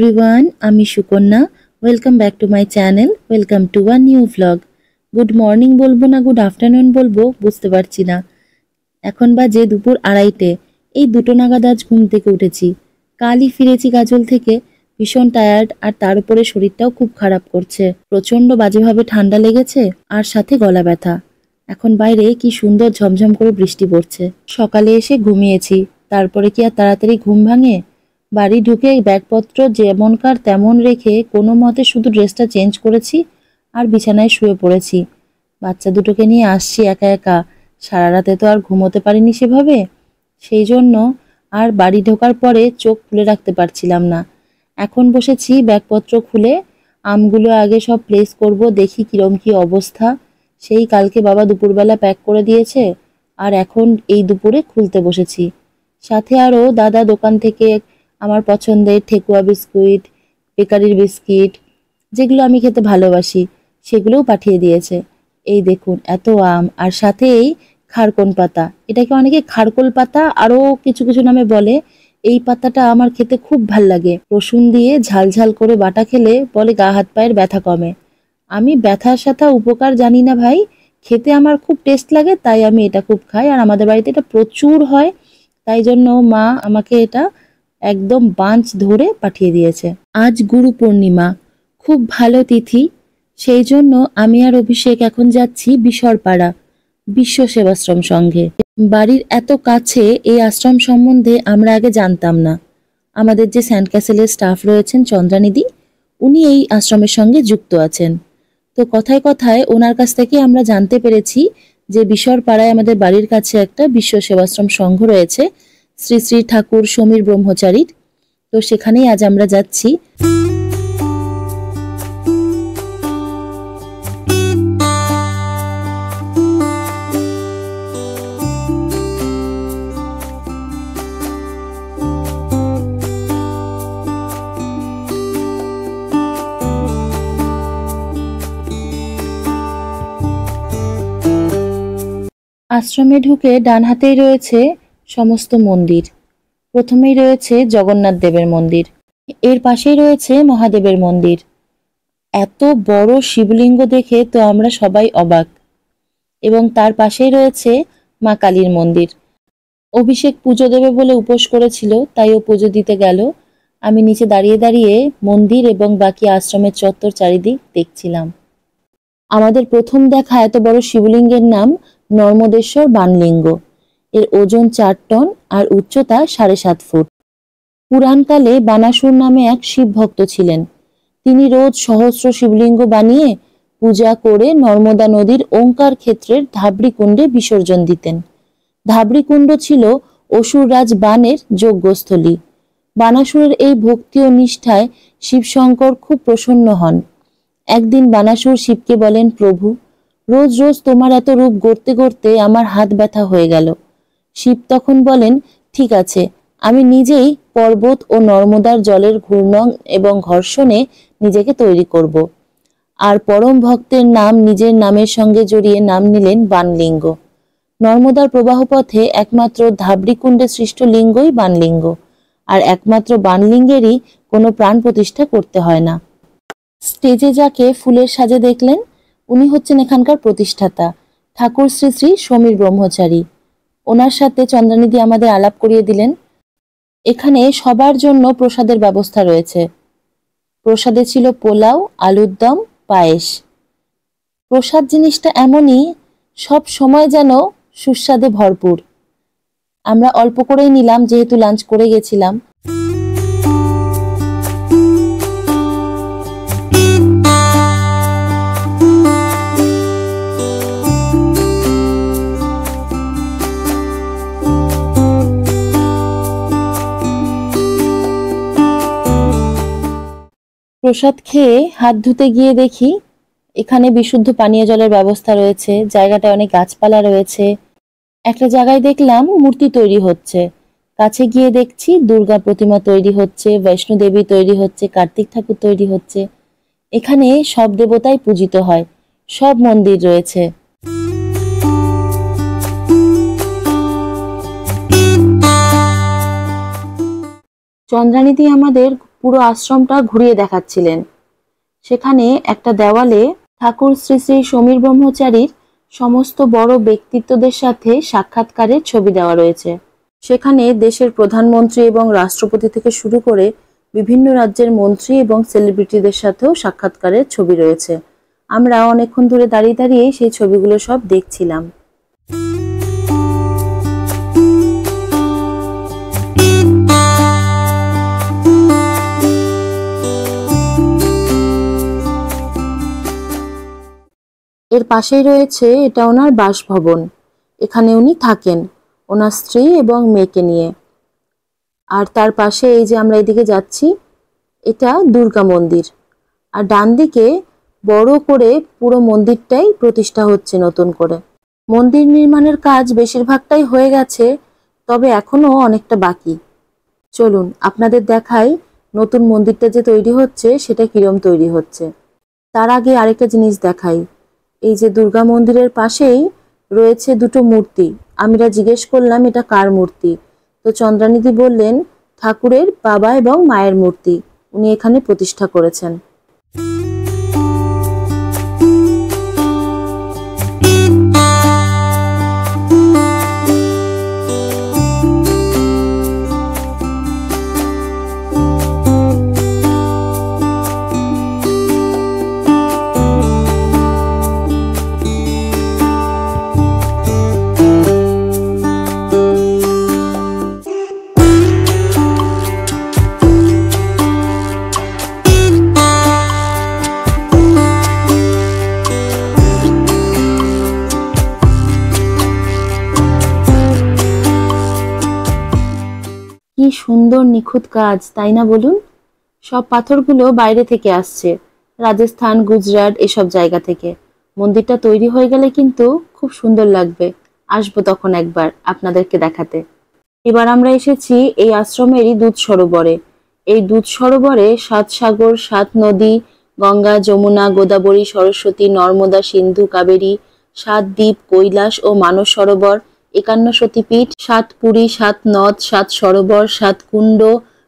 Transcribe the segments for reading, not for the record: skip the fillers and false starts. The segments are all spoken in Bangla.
এভরিওয়ান, আমি Sukanya. Welcome back to my channel. Welcome to a new vlog. Good morning বলবো না গুড আফটারনুন বলবো বুঝতে পারছি না। এখন বাজে দুপুর 2:30। এই 2টো নাগাদ আজ ঘুম থেকে উঠেছি। কালই ফিরেছি গাজল থেকে, ভীষণ টায়ার্ড, আর তার উপরে শরীরটাও খুব খারাপ করছে। প্রচণ্ড বাজেভাবে ঠান্ডা লেগেছে আর সাথে গলা ব্যথা। এখন বাইরে কি সুন্দর ঝমঝম করে বৃষ্টি পড়ছে। সকালে এসে ঘুমিয়েছি, তারপরে কি আর তাড়াতাড়ি ঘুম ভাঙে? বাড়ি ঢুকে ব্যাগপত্র যেমনকার তেমন রেখে কোনো মতে শুধু ড্রেসটা চেঞ্জ করেছি আর বিছানায় শুয়ে পড়েছি। বাচ্চা দুটোকে নিয়ে আসছি একা একা, সারা রাতে তো আর ঘুমোতে পারিনি সেভাবে। সেই জন্য আর বাড়ি ঢোকার পরে চোখ খুলে রাখতে পারছিলাম না। এখন বসেছি ব্যাগপত্র খুলে, আমগুলো আগে সব প্লেস করব, দেখি কিরম কি অবস্থা। সেই কালকে বাবা দুপুরবেলা প্যাক করে দিয়েছে, আর এখন এই দুপুরে খুলতে বসেছি। সাথে আরও দাদা দোকান থেকে আমার পছন্দের ঠেকুয়া বিস্কুট, বেকারির বিস্কিট, যেগুলো আমি খেতে ভালোবাসি, সেগুলোও পাঠিয়ে দিয়েছে। এই দেখুন এত আম, আর সাথে এই খারকন পাতা। এটাকে অনেকে খারকোল পাতা আরও কিছু কিছু নামে বলে। এই পাতাটা আমার খেতে খুব ভাল লাগে। রসুন দিয়ে ঝাল ঝাল করে বাটা খেলে বলে গা হাত পায়ের ব্যথা কমে। আমি ব্যথার সাথে উপকার জানি না ভাই, খেতে আমার খুব টেস্ট লাগে, তাই আমি এটা খুব খাই। আর আমাদের বাড়িতে এটা প্রচুর হয়, তাই জন্য মা আমাকে এটা একদম বাঞ্চ ধরে পাঠিয়ে দিয়েছে। আজ গুরু পূর্ণিমা, খুব ভালো তিথি। সেই জন্য আমি আর অভিষেক এখন যাচ্ছি বিশরপাড়া বিশ্ব সেবাশ্রম সংঘে। বাড়ির এত কাছে এই আশ্রম সম্বন্ধে আমরা আগে জানতাম না। আমাদের যে স্যান্ড ক্যাসেলের স্টাফ রয়েছেন চন্দ্রানিধি, উনি এই আশ্রমের সঙ্গে যুক্ত আছেন। তো কথায় কথায় ওনার কাছ থেকে আমরা জানতে পেরেছি যে বিশরপাড়ায় আমাদের বাড়ির কাছে একটা বিশ্ব সেবাশ্রম সংঘ রয়েছে, শ্রী শ্রী ঠাকুর সমীর ব্রহ্মচারীর। তো সেখানেই আজ আমরা যাচ্ছি। আশ্রমে ঢুকে ডান হাতেই রয়েছে সমস্ত মন্দির। প্রথমেই রয়েছে জগন্নাথ দেবের মন্দির, এর পাশেই রয়েছে মহাদেবের মন্দির। এত বড় শিবলিঙ্গ দেখে তো আমরা সবাই অবাক। এবং তার পাশেই রয়েছে মা কালীর মন্দির। অভিষেক পুজো দেবে বলে উপোস করেছিল, তাই ও পুজো দিতে গেল। আমি নিচে দাঁড়িয়ে দাঁড়িয়ে মন্দির এবং বাকি আশ্রমের চত্বর চারিদিক দেখছিলাম। আমাদের প্রথম দেখা এত বড় শিবলিঙ্গের নাম নর্মদেশ্বর বাণলিঙ্গ। এর ওজন 4 টন আর উচ্চতা 7.5 ফুট। পুরাণকালে বানাসুর নামে এক শিব ভক্ত ছিলেন। তিনি রোজ সহস্র শিবলিঙ্গ বানিয়ে পূজা করে নর্মদা নদীর ওঙ্কার ক্ষেত্রের ধাবড়ি কুণ্ডে বিসর্জন দিতেন। ধাবড়ি কুণ্ড ছিল অসুররাজ বানের যজ্ঞস্থলী। বানাসুরের এই ভক্তি ও নিষ্ঠায় শিবশঙ্কর খুব প্রসন্ন হন। একদিন বানাসুর শিবকে বলেন, প্রভু, রোজ রোজ তোমার এত রূপ গড়তে গড়তে আমার হাত ব্যথা হয়ে গেল। শিব তখন বলেন, ঠিক আছে, আমি নিজেই পর্বত ও নর্মদার জলের ঘূর্ণন এবং ঘর্ষণে নিজেকে তৈরি করব। আর পরম ভক্তের নাম নিজের নামের সঙ্গে জড়িয়ে নাম নিলেন বাণলিঙ্গ। নর্মদার প্রবাহপথে একমাত্র ধাবড়িকুণ্ডে সৃষ্ট লিঙ্গই বাণলিঙ্গ, আর একমাত্র বাণলিঙ্গেরই কোনো প্রাণ প্রতিষ্ঠা করতে হয় না। স্টেজে যাকে ফুলের সাজে দেখলেন, উনি হচ্ছেন এখানকার প্রতিষ্ঠাতা ঠাকুর শ্রী শ্রী সমীর ব্রহ্মচারী। ওনার সাথে চন্দ্রানিধি আমাদের আলাপ করিয়ে দিলেন। এখানে সবার জন্য প্রসাদের ব্যবস্থা রয়েছে। প্রসাদে ছিল পোলাও, আলুর দম, পায়েস। প্রসাদ জিনিসটা এমনই, সব সময় যেন সুস্বাদে ভরপুর। আমরা অল্প করেই নিলাম, যেহেতু লাঞ্চ করে গেছিলাম। প্রসাদ খেয়ে হাত ধুতে গিয়ে দেখি এখানে বিশুদ্ধ পানীয় জলের ব্যবস্থা রয়েছে। জায়গাটায় অনেক গাছপালা রয়েছে। একটা জায়গায় দেখলাম মূর্তি তৈরি হচ্ছে। কাছে গিয়ে দেখছি দুর্গা প্রতিমা তৈরি হচ্ছে, বৈষ্ণো দেবী তৈরি হচ্ছে, কার্তিক ঠাকুর তৈরি হচ্ছে। এখানে সব দেবতাই পূজিত হয়, সব মন্দির রয়েছে। চন্দ্রানিধি আমাদের পুরো আশ্রমটা ঘুরিয়ে দেখাচ্ছিলেন। সেখানে একটা দেওয়ালে ঠাকুর শ্রী শ্রী সমীর ব্রহ্মচারীর সমস্ত বড় ব্যক্তিত্বদের সাথে সাক্ষাৎকারের ছবি দেওয়া রয়েছে। সেখানে দেশের প্রধানমন্ত্রী এবং রাষ্ট্রপতি থেকে শুরু করে বিভিন্ন রাজ্যের মন্ত্রী এবং সেলিব্রিটিদের সাথেও সাক্ষাৎকারের ছবি রয়েছে। আমরা অনেকক্ষণ ধরে দাঁড়িয়ে দাঁড়িয়ে সেই ছবিগুলো সব দেখছিলাম। এর পাশেই রয়েছে এটা ওনার বাসভবন। এখানে উনি থাকেন ওনার স্ত্রী এবং মেয়েকে নিয়ে। আর তার পাশে এই যে আমরা এদিকে যাচ্ছি, এটা দুর্গা মন্দির। আর ডান দিকে বড় করে পুরো মন্দিরটাই প্রতিষ্ঠা হচ্ছে নতুন করে। মন্দির নির্মাণের কাজ বেশিরভাগটাই হয়ে গেছে, তবে এখনো অনেকটা বাকি। চলুন আপনাদের দেখাই নতুন মন্দিরটা যে তৈরি হচ্ছে সেটা কিরম তৈরি হচ্ছে। তার আগে আরেকটা জিনিস দেখাই। এই যে দুর্গা মন্দিরের পাশেই রয়েছে দুটো মূর্তি। আমরা জিজ্ঞেস করলাম এটা কার মূর্তি, তো চন্দ্রানিধি বললেন ঠাকুরের বাবা এবং মায়ের মূর্তি উনি এখানে প্রতিষ্ঠা করেছেন। কি সুন্দর নিখুঁত কাজ, তাই না বলুন? সব পাথরগুলো বাইরে থেকে আসছে, রাজস্থান, গুজরাট এসব জায়গা থেকে। মন্দিরটা তৈরি হয়ে গেলে কিন্তু খুব সুন্দর লাগবে। আসবো তখন একবার আপনাদেরকে দেখাতে। এবার আমরা এসেছি এই আশ্রমেরই দুধ সরোবরে। এই দুধ সরোবরে 7 সাগর, 7 নদী, গঙ্গা, যমুনা, গোদাবরী, সরস্বতী, নর্মদা, সিন্ধু, কাবেরী, 7 দ্বীপ, কৈলাস ও মানস সরোবর, 51 সতীপীঠ, 7 পুরী, 7 নদ, 7 সরোবর, 7 কুণ্ড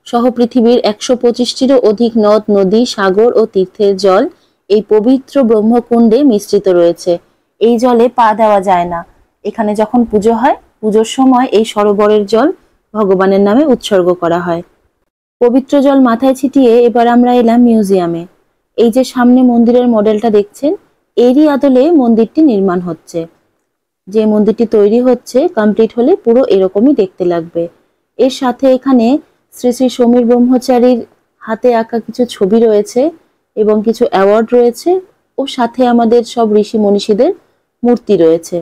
সহ পৃথিবীর 125টিরও অধিক নদ, নদী, সাগর ও তীর্থের জল এই পবিত্র ব্রহ্মকুণ্ডে মিশ্রিত রয়েছে। এই জলে পা দেওয়া যায় না। এখানে যখন পুজো হয়, পুজোর সময় এই সরোবরের জল ভগবানের নামে উৎসর্গ করা হয়। পবিত্র জল মাথায় ছিটিয়ে এবার আমরা এলাম মিউজিয়ামে। এই যে সামনে মন্দিরের মডেলটা দেখছেন, এরই আদলে মন্দিরটি নির্মাণ হচ্ছে। যে মন্দিরটি তৈরি হচ্ছে কমপ্লিট হলে পুরো এরকমই দেখতে লাগবে। এর সাথে এখানে শ্রী শ্রী সমীর ব্রহ্মচারীর হাতে আঁকা কিছু ছবি রয়েছে এবং কিছু অ্যাওয়ার্ড রয়েছে, ও সাথে আমাদের সব ঋষি মনীষীদের মূর্তি রয়েছে।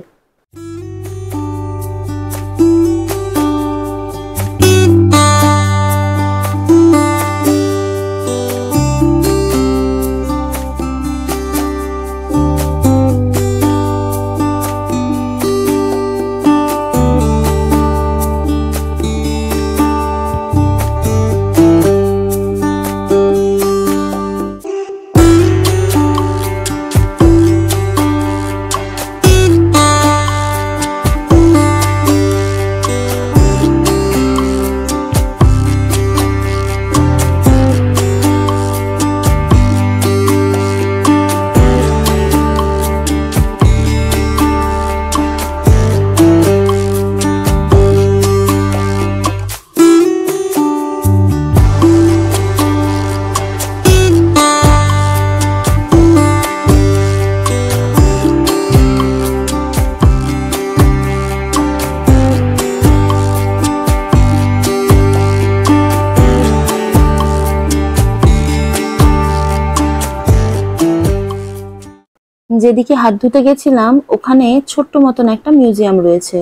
যেদিকে হাত ধুতে গেছিলাম ওখানে ছোট্ট মতন একটা মিউজিয়াম রয়েছে।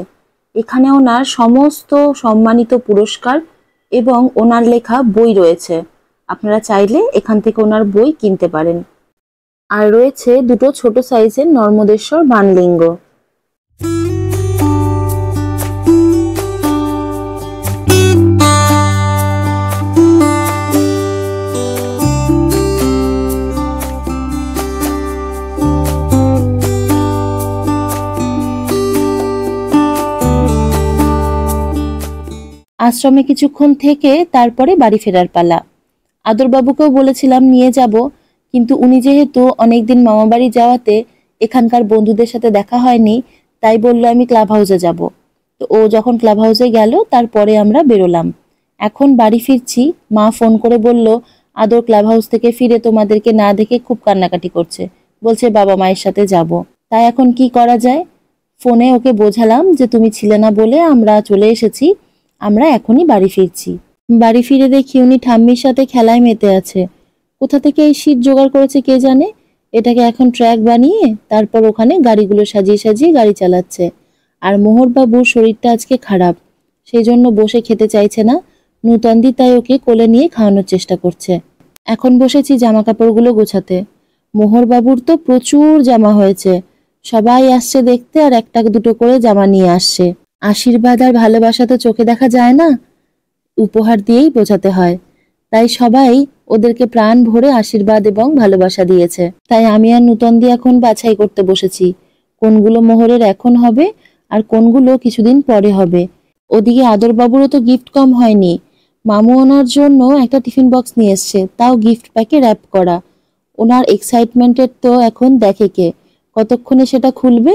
এখানে ওনার সমস্ত সম্মানিত পুরস্কার এবং ওনার লেখা বই রয়েছে। আপনারা চাইলে এখান থেকে ওনার বই কিনতে পারেন। আর রয়েছে দুটো ছোট সাইজের নর্মদেশ্বর বানলিঙ্গ। আশ্রমে কিছুক্ষণ থেকে তারপরে বাড়ি ফেরার পালা। আদরবাবুকেও বলেছিলাম নিয়ে যাব, কিন্তু উনি যেহেতু অনেকদিন মামাবাড়ি যাওয়াতে এখানকার বন্ধুদের সাথে দেখা হয়নি, তাই বললো আমি ক্লাব হাউসে যাব। তো ও যখন ক্লাব হাউসে গেল তারপরে আমরা বেরোলাম। এখন বাড়ি ফিরছি, মা ফোন করে বলল আদর ক্লাব হাউস থেকে ফিরে তোমাদেরকে না দেখে খুব কান্নাকাটি করছে, বলছে বাবা মায়ের সাথে যাব। তাই এখন কি করা যায়? ফোনে ওকে বোঝালাম যে তুমি ছিলে না বলে আমরা চলে এসেছি, আমরা এখনই বাড়ি ফিরছি। বাড়ি ফিরে দেখি উনি ঠাম্মির সাথে খেলায় মেতে আছে। কোথা থেকে এই শীট জোগাড় করেছে কে জানে, এটাকে এখন ট্র্যাক বানিয়ে তারপর ওখানে গাড়িগুলো সাজিয়ে সাজিয়ে গাড়ি চালাচ্ছে। আর মোহরবাবুর শরীরটা আজকে খারাপ, সেই জন্য বসে খেতে চাইছে না। নূতনদি তাই ওকে কোলে নিয়ে খাওয়ানোর চেষ্টা করছে। এখন বসেছি জামা কাপড়গুলো গোছাতে। মোহরবাবুর তো প্রচুর জামা হয়েছে, সবাই আসছে দেখতে আর একটা দুটো করে জামা নিয়ে আসছে। আশীর্বাদ আর ভালোবাসা তো চোখে দেখা যায় না, উপহার দিয়েই বোঝাতে হয়। তাই সবাই ওদেরকে প্রাণ ভরে আশীর্বাদ এবং ভালোবাসা দিয়েছে। তাই আমি আর নূতনদি এখন বাছাই করতে বসেছি, কোনগুলো মোহরের এখন হবে আর কোনগুলো কিছুদিন পরে হবে। ওদিকে আদরবাবুরও তো গিফট কম হয়নি। মামু ওনার জন্য একটা টিফিন বক্স নিয়ে এসছে, তাও গিফট প্যাকে র্যাপ করা। ওনার এক্সাইটমেন্টের তো এখন দেখে কে, কতক্ষণে সেটা খুলবে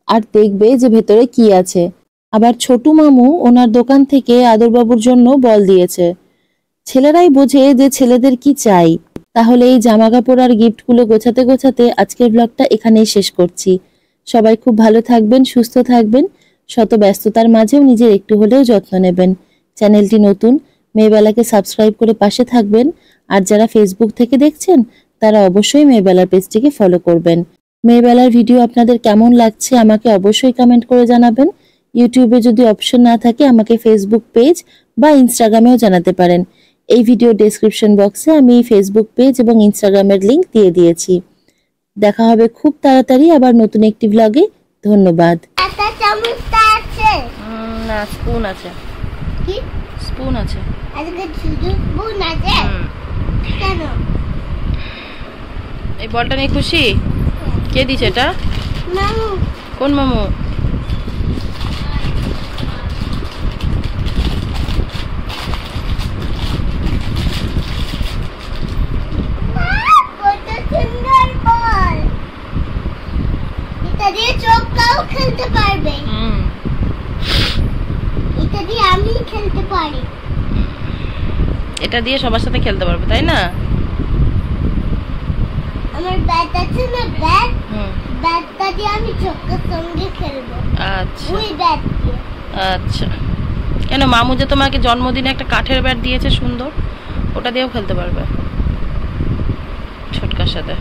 আর দেখবে যে ভেতরে কি আছে। আবার ছোটু মামু ওনার দোকান থেকে আদরবাবুর জন্য বল দিয়েছে। ছেলেরাই বোঝে যে ছেলেদের কি চাই। তাহলে এই জামা কাপড় আর গিফটগুলো গোছাতে গোছাতে আজকের ব্লগটা এখানেই শেষ করছি। সবাই খুব ভালো থাকবেন, সুস্থ থাকবেন, শত ব্যস্ততার মাঝেও নিজের একটু হলেও যত্ন নেবেন। চ্যানেলটি নতুন, মেয়েবেলাকে সাবস্ক্রাইব করে পাশে থাকবেন। আর যারা ফেসবুক থেকে দেখছেন তারা অবশ্যই মেয়েবেলার পেজটিকে ফলো করবেন। মেয়েবেলার ভিডিও আপনাদের কেমন লাগছে আমাকে অবশ্যই কমেন্ট করে জানাবেন। ইউটিউবে যদি অপশন না থাকে আমাকে ফেসবুক পেজ বা ইনস্টাগ্রামেও জানাতে পারেন। এই ভিডিও ডেসক্রিপশন বক্সে আমি ফেসবুক পেজ এবং ইনস্টাগ্রামের লিংক দিয়ে দিয়েছি। দেখা হবে খুব তাড়াতাড়ি আবার নতুন একটি ব্লগে। ধন্যবাদ। না, স্পুন আছে। কি স্পুন আছে? আজকে শুধু স্পুন আছে কেন? এই বলটা নিয়ে খুশি? কে দিছে এটা? মামু। কোন মামু? খেলতে পারবে, এটা দিয়ে আমি খেলতে পারি, এটা দিয়ে সবার সাথে খেলতে পারবে, তাই না? আমার ব্যাট আছে না, ব্যাটটা দিয়ে আমি চক্কর সঙ্গে খেলবো। আচ্ছা, ওই ব্যাট দিয়ে। আচ্ছা, কেন? মামু যে তোমাকে জন্মদিনে একটা কাঠের ব্যাট দিয়েছে সুন্দর, ওটা দিয়েও খেলতে পারবে ছোটকার সাথে।